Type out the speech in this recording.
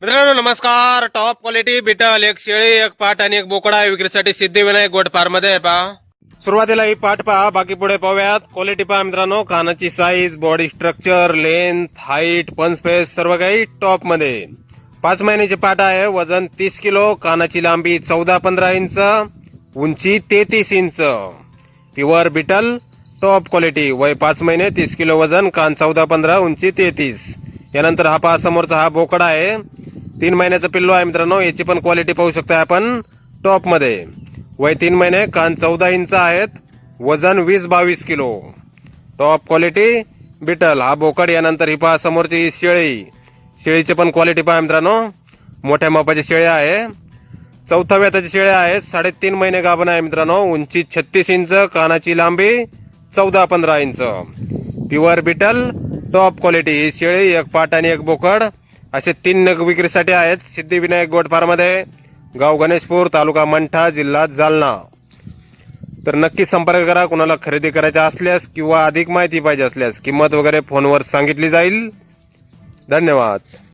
मित्रांनो नमस्कार. Top quality beetle एक शेळी एक पाट आणि एक बोकडा आहे विक्रीसाठी सिद्धिविनायक गोट फार्म मध्ये आहे. पहा सुरुवातीला ही पाट पहा, बाकी पुढे पाहूयात. क्वालिटी पहा मित्रांनो, कानाची size, body structure, length, height, पंच स्पेस सर्व काही टॉप मध्ये. 5 महिन्याची पाट आहे. वजन 30 किलो, कानाची लांबी 14-15 इंच, उंची 33 inch. Pure Beetal top quality. वय 5 महिने, 30 किलो वजन, कान 14-15, उंची 33. यानंतर हा पहा समोरचा हा बोकडा आहे. 3 महिन्याचा पिल्लू आहे मित्रांनो. याची पण क्वालिटी पाहू शकता आपण टॉप मध्ये. वय 3 महिने, कान 14 इंच आहेत, वजन 20-22 किलो. टॉप क्वालिटी बिटल हा बोकड. यानंतर ही पहा समोरची शेळी. शेळीची पण क्वालिटी पहा मित्रांनो, मोठ्या मापाची शेळी आहे. 4थ्या वेताची शेळी आहे. 3.5 महिने गाभण आहे मित्रांनो. उंची 36 इंच, कानाची लांबी 14-15 inch. Pure Beetal top quality. ही शेळी एक पाट आणि एक बोकड असे 3 नग विक्रीसाठी आहेत. सिद्धिविनायक गोट फार्म मध्ये, गाव गणेशपूर, तालुका मंठा, जिल्हा जालना. तर नक्की संपर्क करा. कुणाला खरेदी करायचा असल्यास किंवा अधिक माहिती पाहिजे असल्यास किंमत वगैरे फोनवर सांगितली जाईल. धन्यवाद.